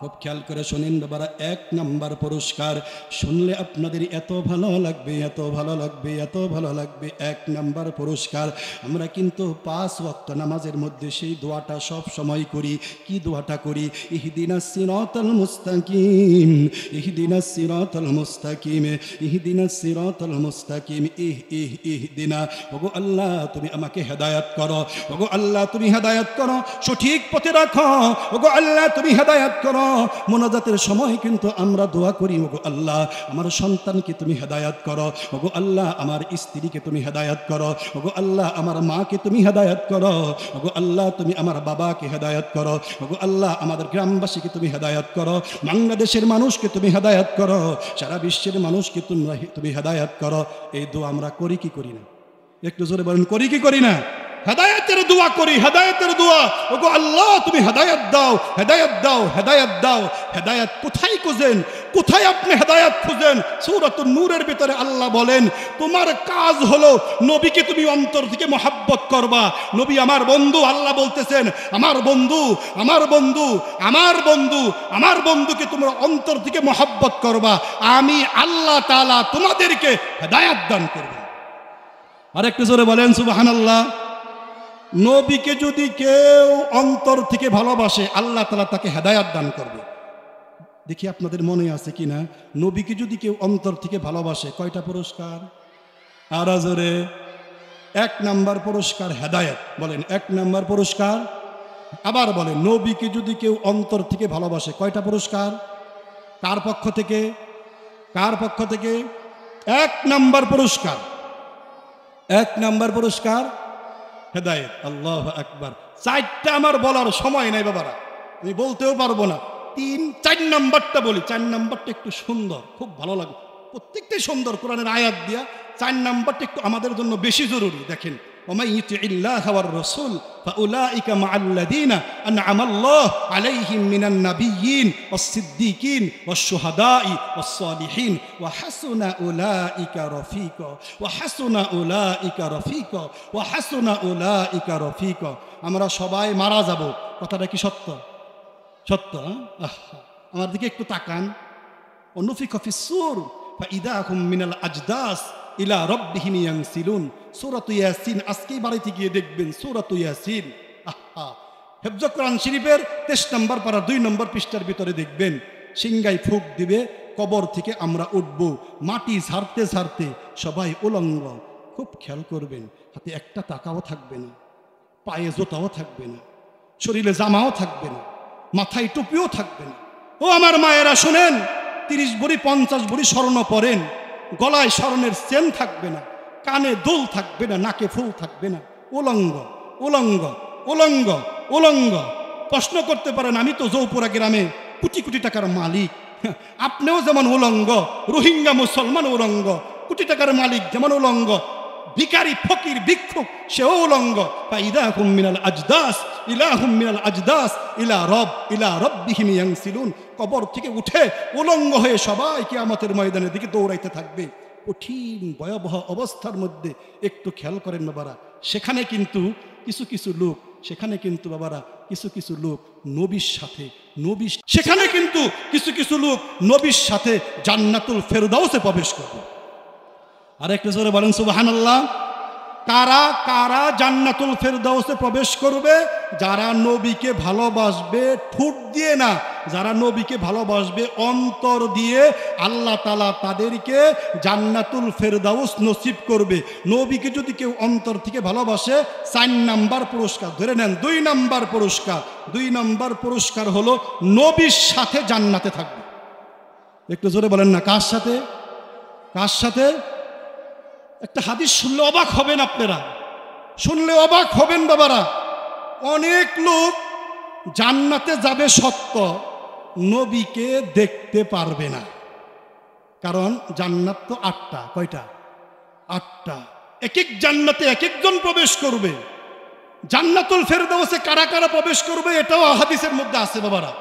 খুব খেয়াল করে শোনেন বাবারা, 1 নাম্বার পুরস্কার শুনলে আপনাদের এত ভালো লাগবে, এত ভালো লাগবে, এত ভালো লাগবে। 1 নাম্বার পুরস্কার, আমরা কিন্তু 5 ওয়াক্ত নামাজের মধ্যে সেই দোয়াটা সব সময় করি। কি দোয়াটা করি? ইহদিনাস সিরাতাল মুস্তাকিম, ইহদিনাস সিরাতাল মুস্তাকিম, ইহদিনাস সিরাতাল মুস্তাকিম, ইহদিনা। ওগো আল্লাহ তুমি আমাকে হেদায়েত করো, ওগো আল্লাহ তুমি হেদায়েত করো, সঠিক পথে রাখো, ওগো আল্লাহ তুমি হেদায়েত করো। মোনাজাতের সময় কিন্তু আমরা দোয়া করি, ওগো আল্লাহ আমার সন্তানকে তুমি হেদায়েত করো, ওগো আল্লাহ আমার স্ত্রীকে তুমি হেদায়েত করো, ওগো আল্লাহ আমার মাকে তুমি হেদায়েত করো, ওগো আল্লাহ তুমি আমার বাবাকে হেদায়েত করো, ওগো আল্লাহ আমাদের গ্রামবাসীকে তুমি হেদায়েত করো, বাংলাদেশের মানুষকে তুমি হেদায়েত করো, সারা বিশ্বের মানুষকে তুমি হেদায়েত করো। এই দোয়া আমরা করি কি করি না? একটু জোরে বলেন, করি কি করি না? হেদায়েতের দোয়া করি, হেদায়েতের দোয়া। ওগো আল্লাহ তুমি হেদায়েত দাও, হেদায়েত দাও, হেদায়েত দাও। হেদায়েত কোথায় খুঁজেন? কোথায় আপনি হেদায়েত খুঁজেন? সূরাতুন নূরের ভিতরে আল্লাহ বলেন, তোমার কাজ হলো নবীকে তুমি অন্তর থেকে মহব্বত করবা। নবী আমার বন্ধু, আল্লাহ বলতেছেন আমার বন্ধু, আমার বন্ধু, আমার বন্ধু, আমার বন্ধুকে তোমরা অন্তর থেকে মহব্বত করবা, আমি আল্লাহ তাআলা তোমাদেরকে হেদায়েত দান করব। আরেকটু জোরে বলেন সুবহানাল্লাহ। নবীকে যদি কেউ অন্তর থেকে ভালোবাসে, আল্লাহ তাআলা তাকে হেদায়েত দান করবে। দেখি আপনাদের মনে আছে কিনা, নবীকে যদি কেউ অন্তর থেকে ভালোবাসে, কয়টা পুরস্কার? আর জোরে। 1 নাম্বার পুরস্কার হেদায়েত। বলেন 1 নাম্বার পুরস্কার। আবার বলেন, নবীকে যদি কেউ অন্তর থেকে ভালোবাসে, কয়টা পুরস্কার? কার পক্ষ থেকে? কার পক্ষ থেকে? 1 নাম্বার পুরস্কার। 1 নাম্বার পুরস্কার হেদায়েত। আল্লাহু আকবার। 4টা আমার বলার সময় নাই বাবারা, আমি বলতেও পারবো না। 4 নাম্বারটা বলি। 4 নাম্বারটা একটু সুন্দর, খুব ভালো লাগে। প্রত্যেকটাই সুন্দর, কোরআনের আয়াত দিয়া। 4 নাম্বারটা একটু আমাদের জন্য বেশি জরুরি। দেখেন, ওমাই ইউতিইল্লাহা ওয়ার রাসূল ফাউলাইকা মাআল্লাযীনা আন'আমাল্লাহু আলাইহিম মিনান নাবিয়্যিন ওয়াস-সিদ্দীকিন ওয়াশ-শুহাদাই ওয়াস-সালিহিন ওয়া হাসুনা উলাইকা রফিকা, ওয়া হাসুনা উলাইকা রফিকা, ওয়া হাসুনা উলাইকা রফিকা। আমরা সবাই মারা যাব, কথাটা কি সত্য? সত্য। আমার দিকে একটু তাকান। অনুফিকা ফিস-সূর ফাইদা হুম মিনাল আজদাস ইলা রাব্বিহিম ইয়ানসিলুন। সূরাত ইয়াসিন, আজকেই বাড়িতে গিয়ে দেখবেন সূরাত ইয়াসিন। হিফজ কোরআন শরীফের 23 নম্বর পারা 2 নম্বর পৃষ্ঠার ভিতরে দেখবেন, সিংগায় ফুঁক দিবে, কবর থেকে আমরা উঠব, মাটি ঝাড়তে ঝাড়তে সবাই উলঙ্গ। খুব খেয়াল করবেন, হাতে একটা টাকাও থাকবে না, পায়ে জুতাও থাকবে না, শরীরে জামাও থাকবে না, মাথায় টুপিও থাকবে না। ও আমার মায়েরা শোনেন, 30 ভরি 50 ভরি স্বর্ণ পরেন, গলায় স্বর্ণের চেন থাকবে না, কানে দুল থাকবে না, নাকে ফুল থাকবে না, উলঙ্গ, উলঙ্গ, উলঙ্গ, উলঙ্গ। প্রশ্ন করতে পারেন, আমি তো জৌপুরা গ্রামে কোটি কোটি টাকার মালিক, আপনিও যেমন উলঙ্গ, রোহিঙ্গা মুসলমান উলঙ্গ, কোটি টাকার মালিক যেমন উলঙ্গ, ভিখারি ফকির ভিক্ষুক সেও উলঙ্গ। ফাইদাহুম মিনাল আজদাস ইলাহুম মিনাল আজদাস ইলা রাব্বিহিম ইয়ানসিলুন। কবর থেকে উঠে উলঙ্গ হয়ে সবাই কিয়ামতের ময়দানের দিকে দৌড়াইতে থাকবে। কঠিন ভয়াবহ অবস্থার মধ্যে একটু খেয়াল করেন বাবারা, সেখানে কিন্তু কিছু লোক, সেখানে কিন্তু বাবারা কিছু লোক নবীর সাথে, সেখানে কিন্তু কিছু লোক নবীর সাথে জান্নাতুল ফেরদাউসে প্রবেশ করবে। আর একটু জোরে বলেন সুবহানাল্লাহ। কারা কারা জান্নাতুল ফেরদাউসে প্রবেশ করবে? যারা নবীকে ভালোবাসবে ঠোঁট দিয়ে না, যারা নবীকে ভালোবাসবে অন্তর দিয়ে, আল্লাহ তাআলা তাদেরকে জান্নাতুল ফেরদাউস নসিব করবে। নবীকে যদি কেউ অন্তর থেকে ভালোবাসে, 4 নাম্বার পুরস্কার ধরে নেন। 2 নাম্বার পুরস্কার, 2 নাম্বার পুরস্কার হলো নবীর সাথে জান্নাতে থাকবে। একটু জোরে বলেন না, কার সাথে? কার সাথে? একটা হাদিস শুনলে অবাক হবেন আপনারা, শুনলে অবাক হবেন বাবারা। অনেক লোক জান্নাতে যাবে সত্য, নবীকে দেখতে পারবে না। কারণ জান্নাত তো 8টা। কয়টা? 8টা। এক এক জান্নাতে এক একজন প্রবেশ করবে। জান্নাতুল ফেরদাউসে কারা কারা প্রবেশ করবে এটাও হাদিসের মধ্যে আছে বাবারা।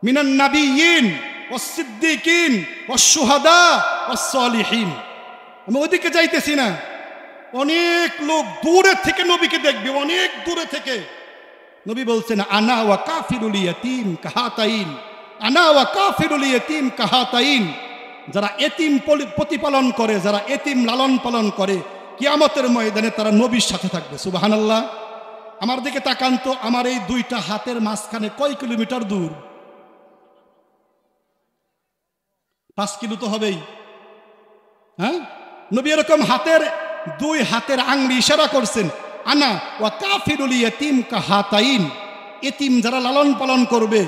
মিনান নাবিয়্যিন ওয়াস-সিদ্দীকিন ওয়াশ-শুহাদা ওয়াস-সালিহিন। আমি ওদিকে যাইতেছি না। অনেক লোক দূরে থেকে নবীকে দেখবে, অনেক দূরে থেকে নবী বলছেন আনা ওয়া কাফিরুল ইয়াতীম কাহাতাইন, আনা ওয়া কাফিরুল ইয়াতীম কাহাতাইন। যারা এতিম প্রতিপালন করে, যারা এতিম লালন পালন করে, কিয়ামতের ময়দানে তারা নবীর সাথে থাকবে। সুবহানাল্লাহ। আমার দিকে তাকান তো, আমার এই দুইটা হাতের মাঝখানে কয় কিলোমিটার দূর? 5 কিলো তো হবেই। হ্যাঁ, নবী এরকম হাতের দুই হাতের আঙ্গুলি ইশারা করছেন, আনা ওয়া কাফিরুল ইয়াতীম কাহাতাইন। এতিম যারা লালন পালন করবে,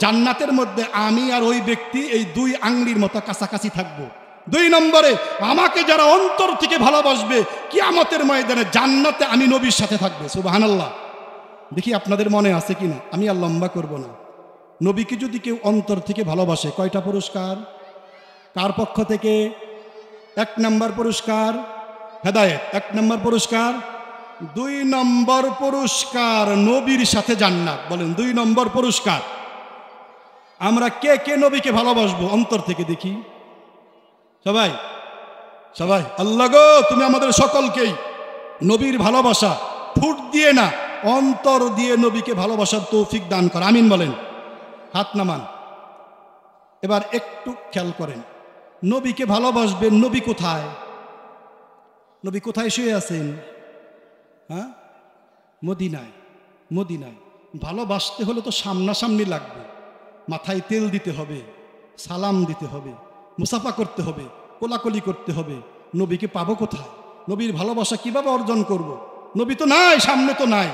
জান্নাতের মধ্যে আমি আর ওই ব্যক্তি এই দুই আঙ্গুলির মতো কাছাকাছি থাকবো। 2 নম্বরে, আমাকে যারা অন্তর থেকে ভালোবাসবে, কিয়ামতের ময়দানে জান্নাতে আমি নবীর সাথে থাকবে। সুবহানাল্লাহ। দেখি আপনাদের মনে আছে কিনা, আমি আর লম্বা করব না। নবীকে যদি কেউ অন্তর থেকে ভালোবাসে, কয়টা পুরস্কার? কার পক্ষ থেকে? 1 নম্বর পুরস্কার হেদায়েত, 1 নম্বর পুরস্কার। 2 নম্বর পুরস্কার নবীর সাথে জান্নাত। বলেন 2 নম্বর পুরস্কার। আমরা কে কে নবীকে ভালোবাসবো অন্তর থেকে? দেখি সবাই, সবাই। আল্লাহ গো, তুমি আমাদের সকলকেই নবীর ভালোবাসা ঠোঁট দিয়ে না, অন্তর দিয়ে নবীকে ভালোবাসার তৌফিক দান কর, আমিন বলেন। হাত নামান। এবার একটু খেয়াল করেন, নবীকে ভালোবাসবেন, নবী কোথায়? নবী কোথায় শুয়ে আছেন? হ্যাঁ, মদিনায়। মদিনায় ভালোবাসতে হলে তো সামনাসামনি লাগবে, মাথায় তেল দিতে হবে, সালাম দিতে হবে, মুসাফা করতে হবে, কোলাকুলি করতে হবে। নবীকে পাবো কোথায়? নবীর ভালোবাসা কিভাবে অর্জন করব? নবী তো নাই, সামনে তো নাই।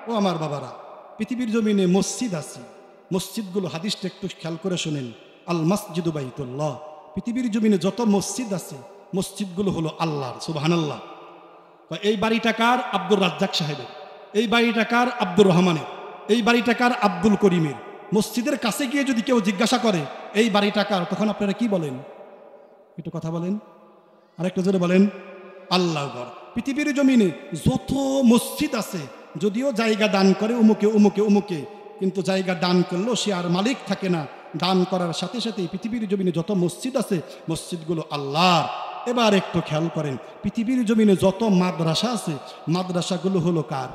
ও আমার বাবারা, পৃথিবীর জমিনে মসজিদ আছে, মসজিদগুলো, হাদিসটা একটু খেয়াল করে শোনেন, আল মসজিদু বাইতুল্লাহ। পৃথিবীর জমিনে যত মসজিদ আছে, মসজিদগুলো হলো আল্লাহর। সুবহানাল্লাহ। এই বাড়িটা কার? আব্দুর রাজ্জাক সাহেবের। এই বাড়িটা কার? আব্দুর রহমানের। এই বাড়িটা কার? আব্দুল করিমের। মসজিদের কাছে গিয়ে যদি কেউ জিজ্ঞাসা করে এই বাড়িটা কার, তখন আপনারা কি বলেন? একটু কথা বলেন, আর একটু জোরে বলেন, আল্লাহর ঘর। পৃথিবীর জমিনে যত মসজিদ আছে, যদিও জায়গা দান করে উমুকে উমুকে উমুকে, কিন্তু জায়গা দান করলেও সে আর মালিক থাকে না। দান করার সাথে সাথে পৃথিবীর জমিনে যত মসজিদ আছে, মসজিদগুলো আল্লাহর। এবার একটু খেয়াল করেন, পৃথিবীর জমিনে যত মাদ্রাসা আছে, মাদ্রাসাগুলো হলো কার?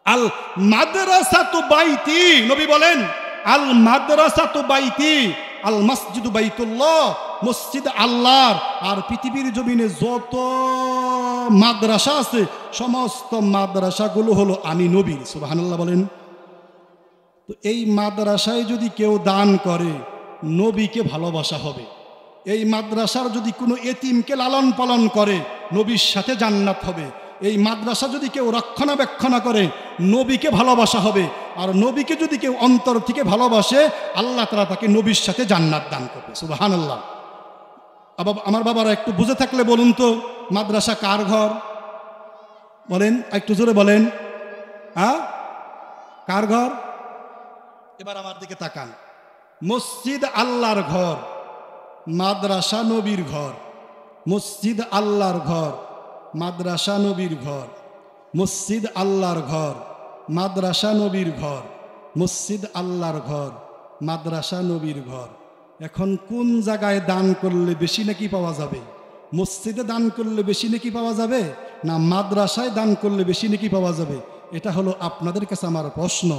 আল মাদ্রাসাতু বাইতি। নবী বলেন আল মাদ্রাসাতু বাইতি, আল মসজিদু বাইতুল্লাহ। মসজিদ আল্লাহর। আর পৃথিবীর জমিনে যত মাদ্রাসা আছে, সমস্ত মাদ্রাসাগুলো হলো আমি নবীর। সুবহানাল্লাহ বলেন। তো এই মাদ্রাসায় যদি কেউ দান করে, নবীকে ভালোবাসা হবে। এই মাদ্রাসার যদি কোনো এতিমকে লালন পালন করে, নবীর সাথে জান্নাত হবে। এই মাদ্রাসা যদি কেউ রক্ষণাবেক্ষণ করে, নবীকে ভালোবাসা হবে। আর নবীকে যদি কেউ অন্তর থেকে ভালোবাসে, আল্লাহ তাআলা তাকে নবীর সাথে জান্নাত দান করবে। সুবহানাল্লাহ। আমার বাবারা একটু বুঝে থাকলে বলুন তো, মাদ্রাসা কার ঘর? বলেন, একটু জোরে বলেন। হ্যাঁ, কার ঘর? এবার আমার দিকে তাকান। মসজিদ আল্লাহর ঘর, মাদ্রাসা নবীর ঘর। মসজিদ আল্লাহর ঘর, মাদ্রাসা নবীর ঘর। মসজিদ আল্লাহর ঘর, মাদ্রাসা নবীর ঘর। মসজিদ আল্লাহর ঘর, মাদ্রাসা নবীর ঘর। এখন কোন জায়গায় দান করলে বেশি নাকি পাওয়া যাবে? মসজিদে দান করলে বেশি নাকি পাওয়া যাবে, না মাদ্রাসায় দান করলে বেশি নাকি পাওয়া যাবে? এটা হলো আপনাদের কাছে আমার প্রশ্ন।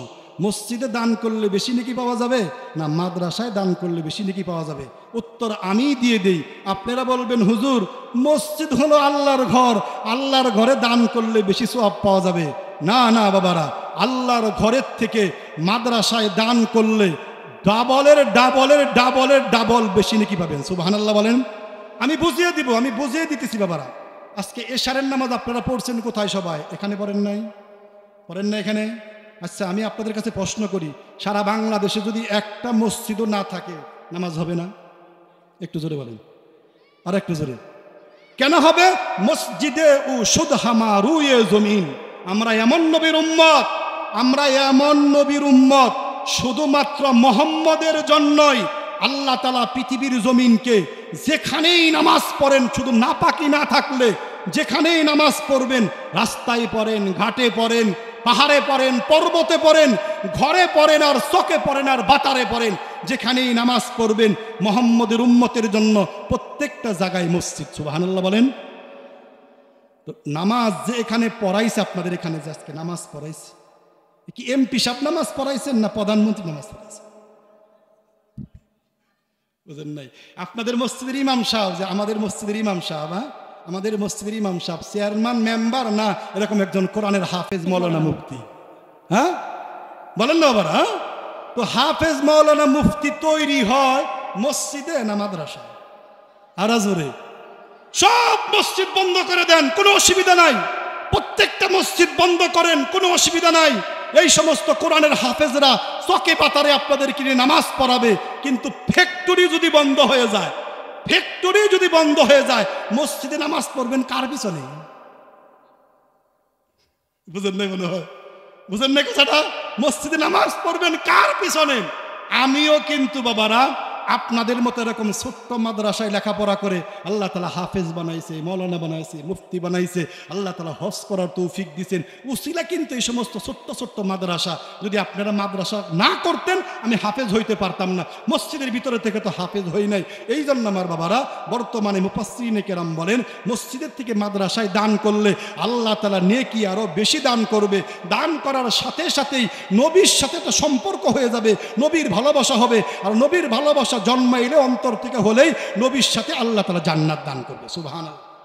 মসজিদে দান করলে বেশি নাকি পাওয়া যাবে, না মাদ্রাসায় দান করলে বেশি নাকি পাওয়া যাবে? উত্তর আমি দিয়ে দেই, আপনারা বলবেন হুজুর মসজিদ হলো আল্লাহর ঘর, আল্লাহর ঘরে দান করলে বেশি সওয়াব পাওয়া যাবে। না না বাবারা, আল্লাহর ঘরের থেকে মাদ্রাসায় দান করলে ডাবলের ডাবলের ডাবলের ডাবল বেশি নাকি পাবেন। সুবহানাল্লাহ বলেন। আমি বুঝিয়ে দিব, আমি বুঝিয়ে দিতেছি বাবারা। আজকে এশারের নামাজ আপনারা পড়ছেন কোথায়? সবাই এখানে পড়েন নাই? পড়েন না এখানে? আচ্ছা, আমি আপনাদের কাছে প্রশ্ন করি, সারা বাংলাদেশে যদি একটা মসজিদও না থাকে, নামাজ হবে না? একটু জোরে বলেন, আর একটু জোরে। কেন হবে? মসজিদে ও সুদহামা রুয়ে জমিন। আমরা এমন নবীর উম্মত, আমরা এমন নবীর উম্মত, শুধুমাত্র মোহাম্মদের জন্যই আল্লাহ তাআলা পৃথিবীর জমিনকে যেখানেই নামাজ পড়েন, শুধু নাপাকি না থাকলে যেখানেই নামাজ পড়বেন, রাস্তায় পড়েন, ঘাটে পড়েন, পাহাড়ে পড়েন, পর্বতে পড়েন, ঘরে পড়েন, আর চকে পড়েন, আর বাতারে পড়েন, যেখানেই নামাজ পড়বেন মোহাম্মদের উম্মতের জন্য প্রত্যেকটা জায়গায় মসজিদ। সুবহানাল্লাহ বলেন। তো নামাজ যে এখানে পড়াইছে, আপনাদের এখানে যে আজকে নামাজ পড়াইছে, কি এমপি সাহেব নামাজ পড়াইছেন না প্রধানমন্ত্রী নামাজ পড়াইছেন? বুঝেন নাই? আপনাদের মসজিদের ইমাম সাহেব, যে আমাদের মসজিদের ইমাম সাহেব, হ্যাঁ আমাদের মসজিদের ইমাম সাহেব চেয়ারম্যান মেম্বার না এরকম একজন কোরআনের হাফেজ মৌলানা মুফতি, হ্যাঁ বলেন না আবার? হ্যাঁ, তো হাফেজ মৌলানা মুফতি তৈরি হয় মসজিদে না মাদ্রাসায়? আর জোরে সব মসজিদ বন্ধ করে দেন, কোনো অসুবিধা নাই। প্রত্যেকটা মসজিদ বন্ধ করেন, কোনো অসুবিধা নাই। এই সমস্ত কোরআনের হাফেজরা চকে পাতারে আপনাদেরকে নিয়ে নামাজ পড়াবে। কিন্তু ফ্যাক্টরি যদি বন্ধ হয়ে যায়, ফ্যাক্টরি যদি বন্ধ হয়ে যায়, মসজিদে নামাজ পড়বেন কার পিছনে? বুঝেন নাই মনে হয়? বুঝেন নাই কথাটা? মসজিদে নামাজ পড়বেন কার পিছনে? আমিও কিন্তু বাবারা আপনাদের মতো এরকম ছোট্ট মাদ্রাসায় লেখাপড়া করে আল্লাহ তাআলা হাফেজ বানাইছে, মৌলানা বানাইছে, মুফতি বানাইছে, আল্লাহ তাআলা হজ করার তৌফিক দিয়েছেন। উসিলা কিন্তু এই সমস্ত ছোট্ট ছোট্ট মাদ্রাসা। যদি আপনারা মাদ্রাসা না করতেন আমি হাফেজ হইতে পারতাম না। মসজিদের ভিতরে থেকে তো হাফেজ হই নাই। এই জন্য আমার বাবারা বর্তমানে মুফাসসিরিনে কেরাম বলেন, মসজিদের থেকে মাদ্রাসায় দান করলে আল্লাহ তাআলা নেকি আরো বেশি দান করবে। দান করার সাথে সাথেই নবীর সাথে তো সম্পর্ক হয়ে যাবে, নবীর ভালোবাসা হবে। আর নবীর ভালোবাসা জন্মাইলে অন্তর থেকে হলেই নবীর সাথে আল্লাহ তাআলা জান্নাত দান করবে। সুবহানাল্লাহ।